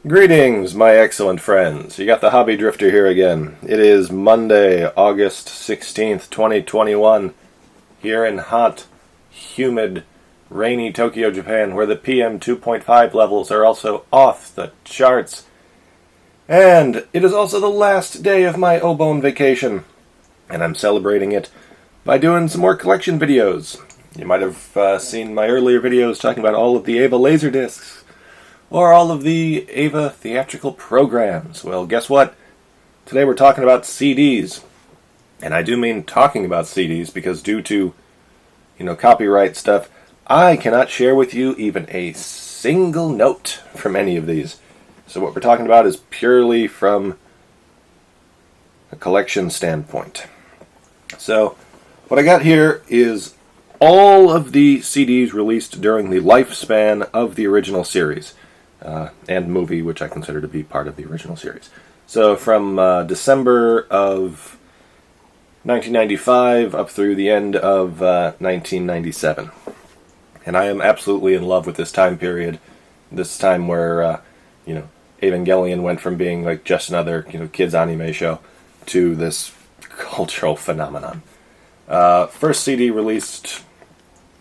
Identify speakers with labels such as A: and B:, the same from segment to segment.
A: Greetings, my excellent friends. You got the Hobby Drifter here again. It is Monday, August 16th, 2021, here in hot, humid, rainy Tokyo, Japan, where the PM 2.5 levels are also off the charts. And it is also the last day of my Obon vacation, and I'm celebrating it by doing some more collection videos. You might have seen my earlier videos talking about all of the Eva Laserdiscs, or all of the Eva theatrical programs. Well, guess what? Today we're talking about CDs. And I do mean talking about CDs because due to, copyright stuff, I cannot share with you even a single note from any of these. So what we're talking about is purely from a collection standpoint. So what I got here is all of the CDs released during the lifespan of the original series. And movie, which I consider to be part of the original series. So from December of 1995 up through the end of 1997. And I am absolutely in love with this time period. This time where, Evangelion went from being like just another, kids anime show to this cultural phenomenon. First CD released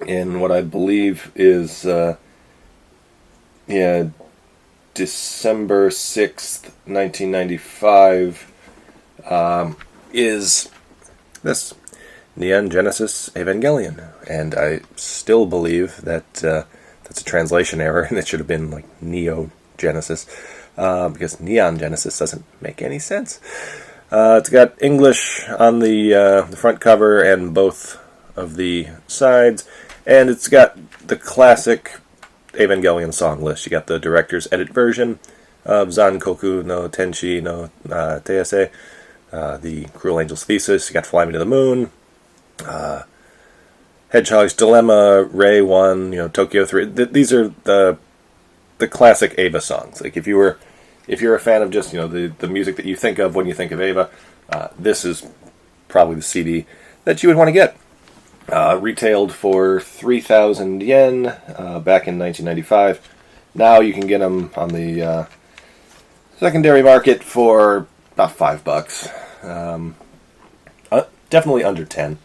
A: in what I believe is, December 6th, 1995, is this, Neon Genesis Evangelion. And I still believe that that's a translation error, and it should have been like Neo Genesis, because Neon Genesis doesn't make any sense. It's got English on the front cover and both of the sides, and it's got the classic Evangelion song list. You got the director's edit version of Zankoku no Tenshi no Teise, the Cruel Angel's Thesis. You got Fly Me to the Moon, Hedgehog's Dilemma, Ray 1, Tokyo 3. These are the classic Eva songs. Like if you're a fan of just the music that you think of when you think of Eva, this is probably the CD that you would want to get. Retailed for 3,000 yen back in 1995. Now you can get them on the secondary market for about $5. Definitely under 10.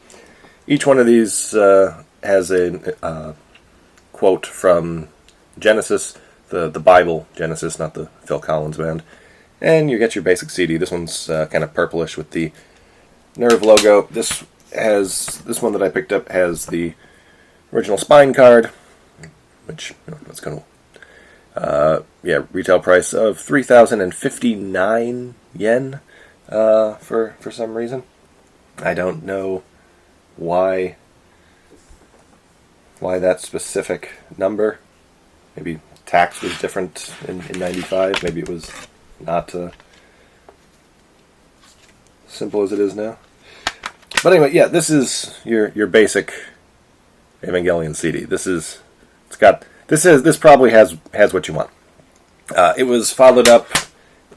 A: Each one of these has a quote from Genesis, the Bible Genesis, not the Phil Collins band. And you get your basic CD. This one's kind of purplish with the Nerve logo. This one that I picked up has the original spine card, which that's kind of retail price of 3,059 yen for some reason. I don't know why that specific number. Maybe tax was different in 95. Maybe it was not simple as it is now. But anyway, this is your basic Evangelion CD. This probably has what you want. It was followed up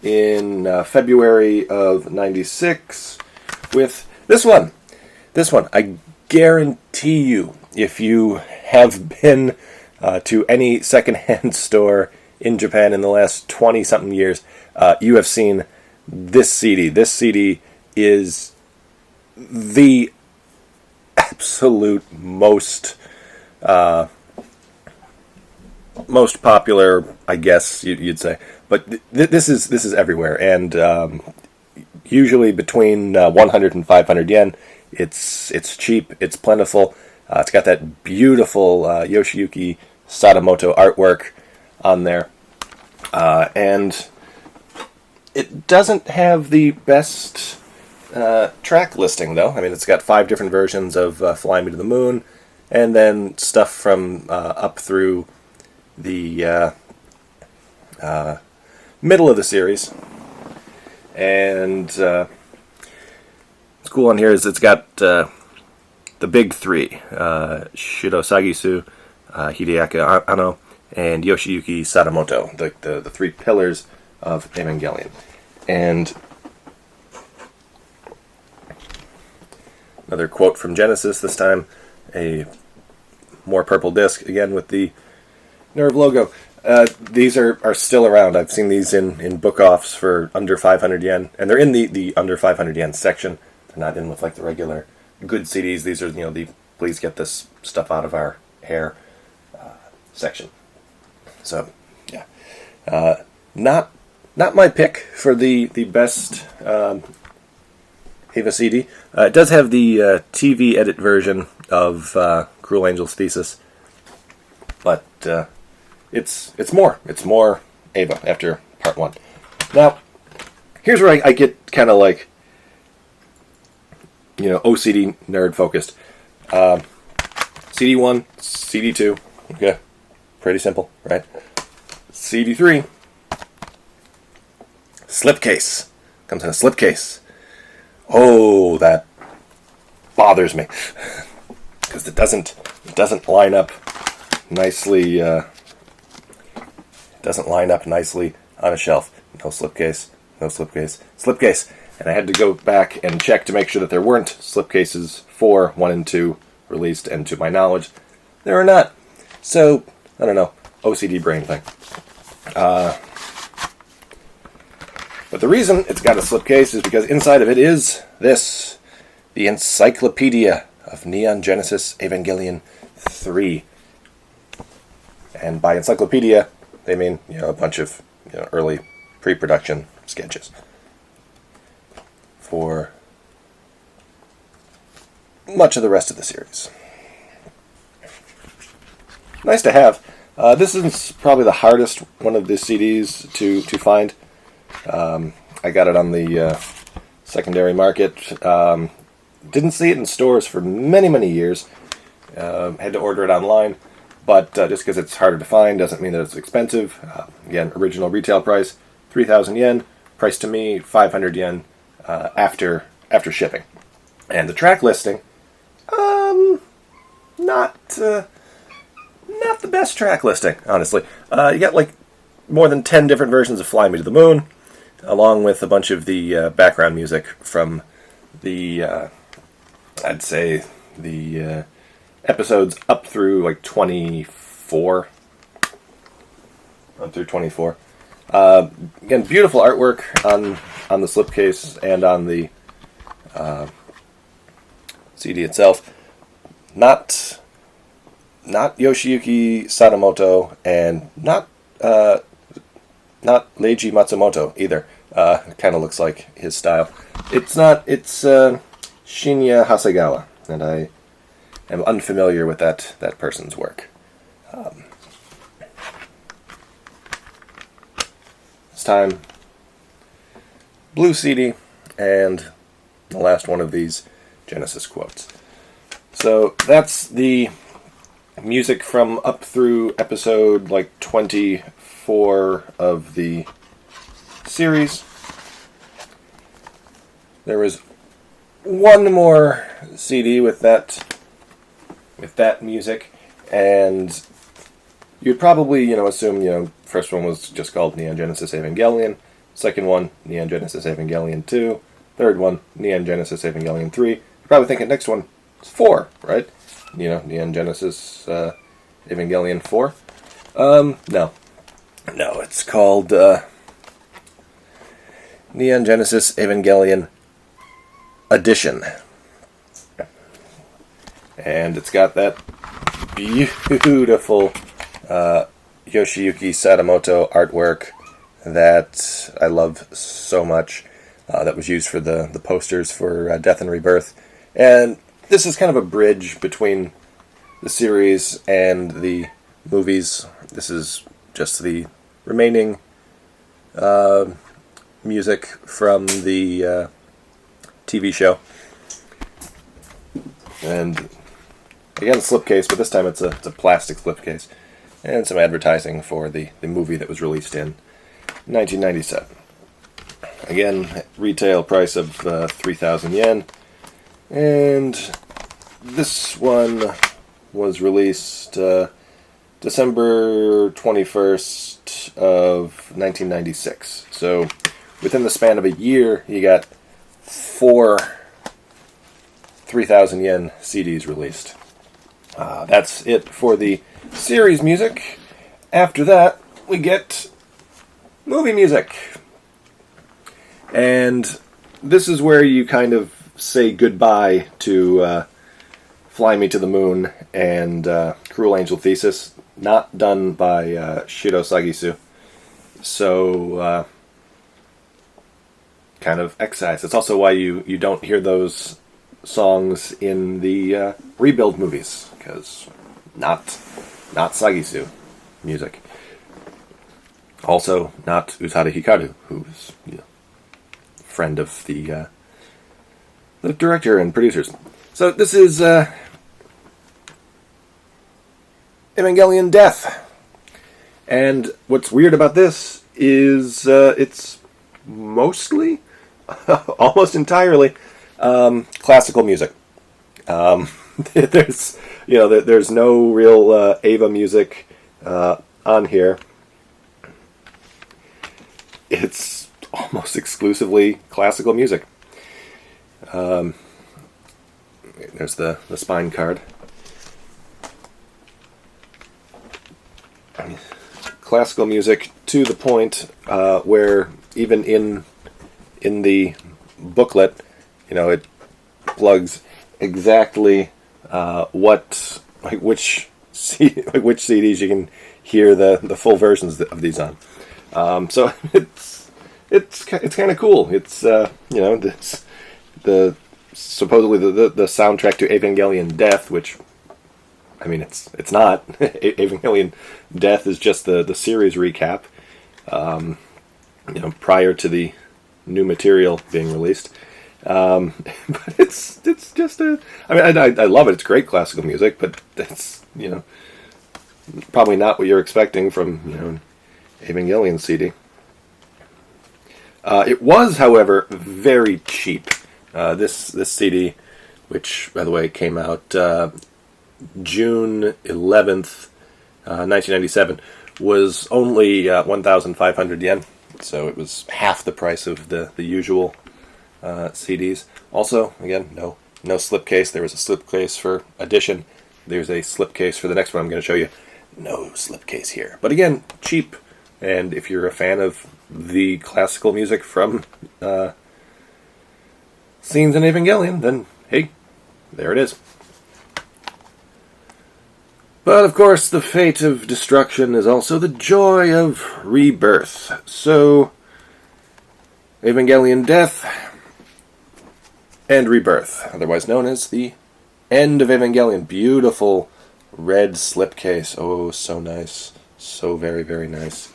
A: in February of 96 with this one. This one, I guarantee you, if you have been to any secondhand store in Japan in the last 20-something years, you have seen this CD. This CD is the absolute most popular, I guess you'd say. But this is everywhere, and usually between 100 and 500 yen. It's cheap. It's plentiful. It's got that beautiful Yoshiyuki Sadamoto artwork on there, and it doesn't have the best track listing, though. I mean, it's got 5 different versions of Fly Me to the Moon, and then stuff from up through the middle of the series. And what's cool on here is it's got the big 3, Shido Sagisu, Hideaki Anno, and Yoshiyuki Sadamoto, the 3 pillars of Evangelion. And another quote from Genesis, this time a more purple disc, again with the Nerve logo. These are still around. I've seen these in book-offs for under 500 yen, and they're in the under 500 yen section. They're not in with like the regular good CDs. These are the please get this stuff out of our hair section. So yeah, not my pick for the best Eva CD. It does have the TV edit version of Cruel Angel's Thesis, but it's more Eva after part 1. Now, here's where I get kind of like OCD nerd focused. CD1, CD2, okay, pretty simple, right? CD3, slipcase, comes in a slipcase. Oh, that bothers me because it doesn't line up nicely. Doesn't line up nicely on a shelf. No slipcase, slipcase. And I had to go back and check to make sure that there weren't slipcases for 1 and 2 released, and to my knowledge, there are not. So, I don't know, OCD brain thing. But the reason it's got a slipcase is because inside of it is this, the Encyclopedia of Neon Genesis Evangelion 3. And by encyclopedia, they mean a bunch of early pre-production sketches for much of the rest of the series. Nice to have. This is probably the hardest one of the CDs to find. I got it on the secondary market. Didn't see it in stores for many years. Had to order it online. But just because it's harder to find doesn't mean that it's expensive. Again, original retail price, 3,000 yen. Price to me, 500 yen after shipping. And the track listing, not the best track listing, honestly. You got like more than 10 different versions of Fly Me to the Moon, along with a bunch of the background music from the, I'd say, the episodes up through like 24. Up through 24. Again, beautiful artwork on the slipcase and on the CD itself. Not Yoshiyuki Sadamoto, and not Leiji Matsumoto either. Kind of looks like his style. It's not. It's Shinya Hasegawa, and I am unfamiliar with that person's work. This time, blue CD, and the last one of these Genesis quotes. So that's the music from up through episode like 24 of the series. There was one more CD with that music, and you'd probably assume first one was just called Neon Genesis Evangelion, second one Neon Genesis Evangelion 2, third one Neon Genesis Evangelion 3. You're probably thinking next one is 4, right? Neon Genesis Evangelion 4. No, it's called Neon Genesis Evangelion Edition. And it's got that beautiful Yoshiyuki Sadamoto artwork that I love so much. That was used for the posters for Death and Rebirth. And this is kind of a bridge between the series and the movies. This is just the remaining music from the TV show. And again, slipcase, but this time it's a plastic slipcase. And some advertising for the movie that was released in 1997. Again, retail price of 3,000 yen. And this one was released December 21st of 1996. So within the span of a year, you got 4 3,000 yen CDs released. That's it for the series music. After that, we get movie music. And this is where you kind of say goodbye to Fly Me to the Moon and Cruel Angel Thesis, not done by Shiro Sagisu. So, kind of excise. It's also why you don't hear those songs in the Rebuild movies, because not Sagisu music. Also, not Utada Hikaru, who's friend of the director and producers. So this is Evangelion Death. And what's weird about this is it's mostly, almost entirely, classical music. There's no real Eva music on here. It's almost exclusively classical music. There's the spine card. Classical music to the point where even in the booklet, it plugs exactly which CDs you can hear the full versions of these on. So it's kind of cool. It's the supposedly the soundtrack to Evangelion Death, which it's not. Evangelion Death is just the series recap, prior to the new material being released. But it's just I love it. It's great classical music, but it's probably not what you're expecting from Evangelion CD. It was, however, very cheap. This CD, which by the way came out June 11th, 1997, was only 1,500 yen. So it was half the price of the usual CDs. Also, again, no slipcase. There was a slipcase for Edition. There's a slipcase for the next one I'm going to show you. No slipcase here. But again, cheap. And if you're a fan of the classical music from scenes in Evangelion, then hey, there it is. But of course, the fate of destruction is also the joy of rebirth. So, Evangelion Death and Rebirth, otherwise known as the End of Evangelion. Beautiful red slipcase. Oh, so nice. So very, very nice.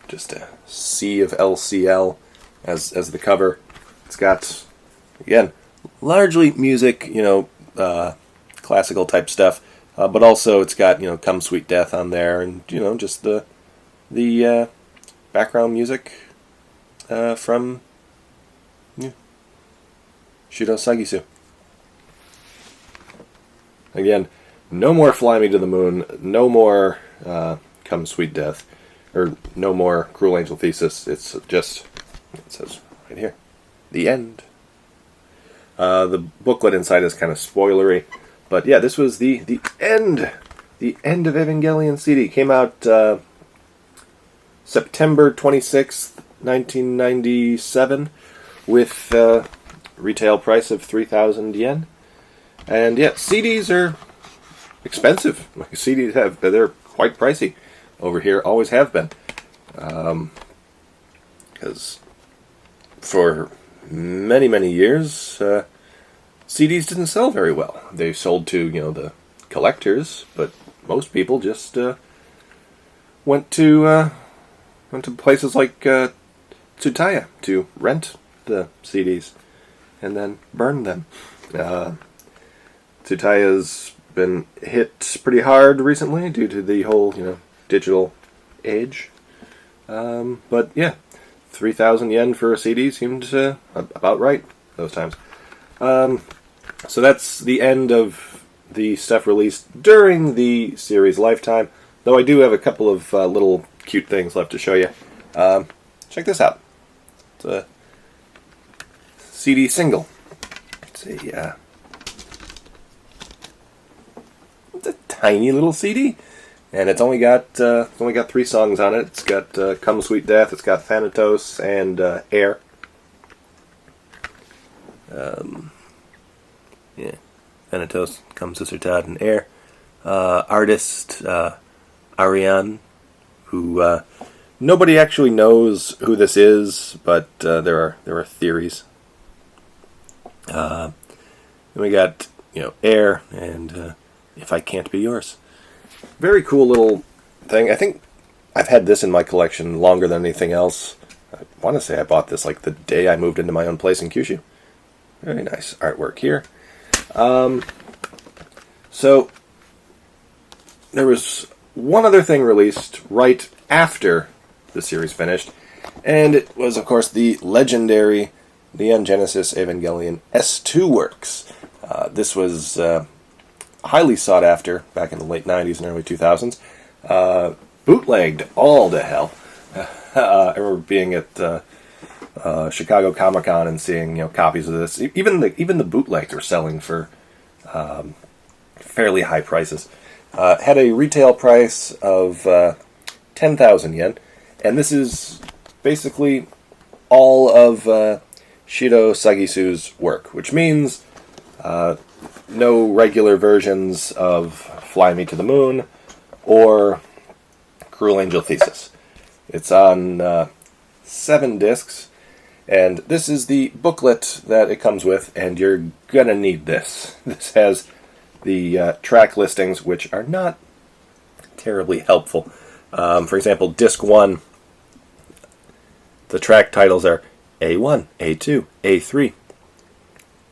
A: Just a sea of LCL as the cover. It's got, again, largely music, classical type stuff, but also it's got, Come Sweet Death on there, and, just the background music from Shiro Sagisu. Again, no more Fly Me to the Moon, no more Come Sweet Death, or no more Cruel Angel Thesis. It's just, it says right here, the end. The booklet inside is kind of spoilery, but yeah, this was the end. The End of Evangelion CD came out September 26th, 1997, with retail price of 3,000 yen. And yeah, CDs are expensive. CDs they're quite pricey over here, always have been. Because for many, many years, CDs didn't sell very well. They sold to, the collectors, but most people just went to places like Tsutaya to rent the CDs and then burn them. Tsutaya's been hit pretty hard recently due to the whole, digital age. But yeah, 3,000 yen for a CD seemed about right those times. So that's the end of the stuff released during the series lifetime, though I do have a couple of little cute things left to show you. Check this out. It's a CD single. It's a tiny little CD. And it's only got 3 songs on it. It's got Come Sweet Death, it's got Thanatos, and Air. Yeah, Thanatos, Come Sister Todd, and Air. Artist Ariane, who nobody actually knows who this is, but there are theories. Then we got Air and If I Can't Be Yours. Very cool little thing. I think I've had this in my collection longer than anything else. I want to say I bought this like the day I moved into my own place in Kyushu. Very nice artwork here. So there was one other thing released right after the series finished, and it was, of course, the legendary Neon Genesis Evangelion S2 works. This was highly sought after back in the late 90s and early 2000s. Bootlegged all to hell. I remember being at Chicago Comic-Con and seeing copies of this. Even the bootlegs were selling for fairly high prices. Had a retail price of 10,000 yen, and this is basically all of Shiro Sagisu's work, which means no regular versions of Fly Me to the Moon or Cruel Angel Thesis. It's on 7 discs, and this is the booklet that it comes with, and you're gonna need this. This has the track listings, which are not terribly helpful. For example, disc 1, the track titles are A1, A2, A3,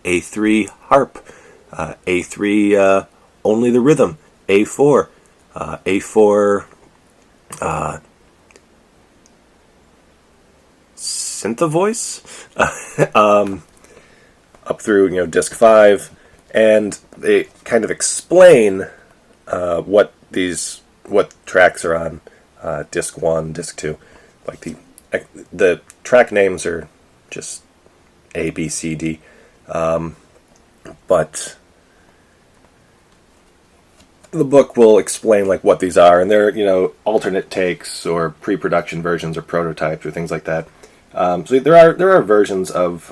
A: A3 Harp, A3 Only the Rhythm, A4, A4 Synth-Voice, up through disc 5, and they kind of explain what tracks are on disc 1, disc 2. Like the track names are just A, B, C, D, but the book will explain like what these are, and they're alternate takes or pre-production versions or prototypes or things like that. So there are versions of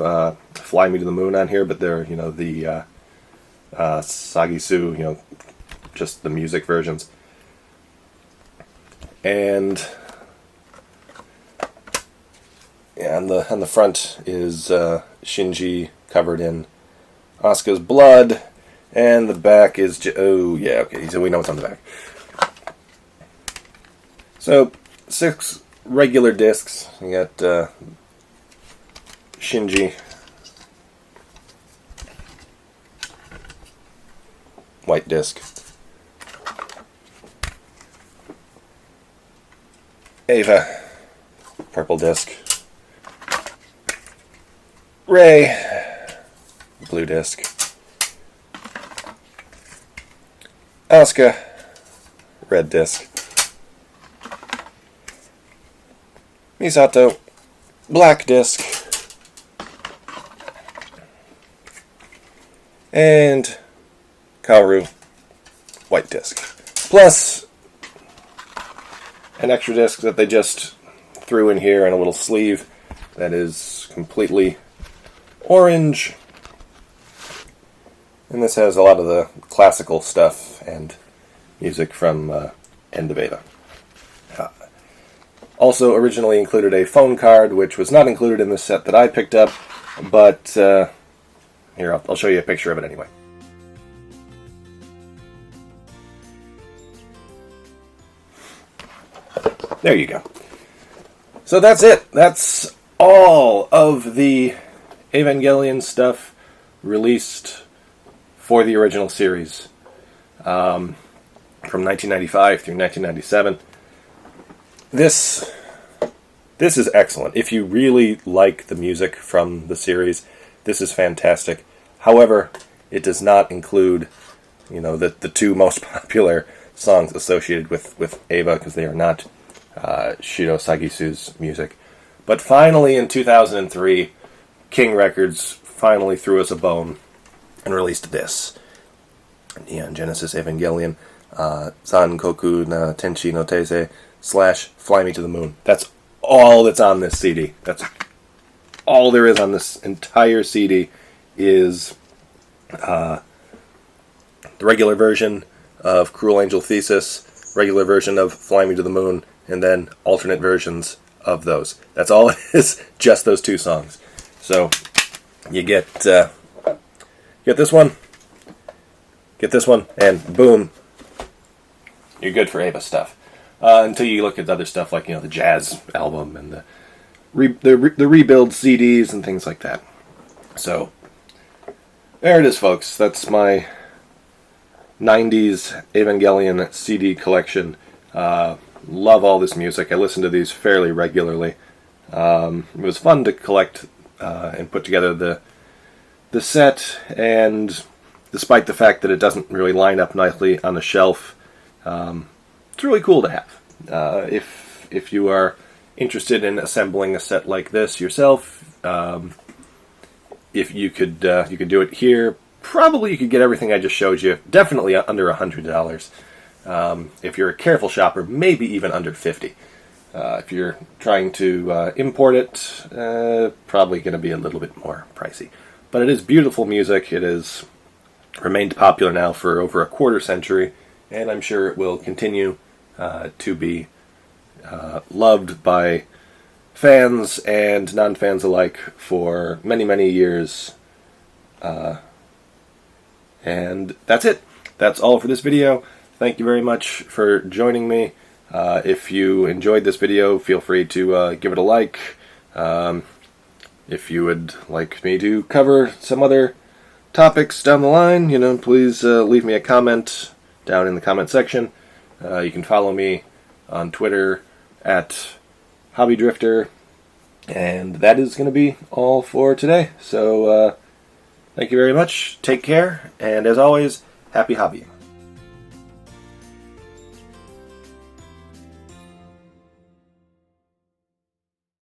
A: Fly Me to the Moon on here, but they're the Sagisu, just the music versions. And on the front is Shinji covered in Asuka's blood, and the back is so we know what's on the back. So 6 regular discs. You got Shinji, white disc. Ava, purple disc. Ray, blue disc. Asuka, red disc. Misato, black disc. And Kaoru, white disc. Plus an extra disc that they just threw in here in a little sleeve that is completely orange. And this has a lot of the classical stuff and music from End of Eva. Also originally included a phone card, which was not included in the set that I picked up, but here, I'll show you a picture of it anyway. There you go. So that's it. That's all of the Evangelion stuff released for the original series from 1995 through 1997. This is excellent. If you really like the music from the series, this is fantastic. However, it does not include, the 2 most popular songs associated with Eva, because they are not Shiro Sagisu's music. But finally, in 2003, King Records finally threw us a bone and released this, Neon Genesis Evangelion. Zankoku na Tenshi no Teise / Fly Me to the Moon. That's all that's on this CD. That's all there is on this entire CD is the regular version of Cruel Angel Thesis, regular version of Fly Me to the Moon, and then alternate versions of those. That's all it is, just those two songs. So you get this one, and boom, you're good for Ava stuff. Until you look at other stuff like the jazz album and the rebuild CDs and things like that. So there it is, folks. That's my 90's Evangelion CD collection. Love all this music. I listen to these fairly regularly. It was fun to collect and put together the set, and despite the fact that it doesn't really line up nicely on the shelf, it's really cool to have. If you are interested in assembling a set like this yourself, if you could do it here. Probably you could get everything I just showed you. Definitely under $100. If you're a careful shopper, maybe even under $50. If you're trying to import it, probably going to be a little bit more pricey. But it is beautiful music. It has remained popular now for over a quarter century, and I'm sure it will continue to be loved by fans and non-fans alike for many, many years. And that's it. That's all for this video. Thank you very much for joining me. If you enjoyed this video, feel free to give it a like. If you would like me to cover some other topics down the line, please leave me a comment down in the comment section. You can follow me on Twitter at HobbyDrifter. And that is going to be all for today. So, thank you very much. Take care. And as always, happy hobbying.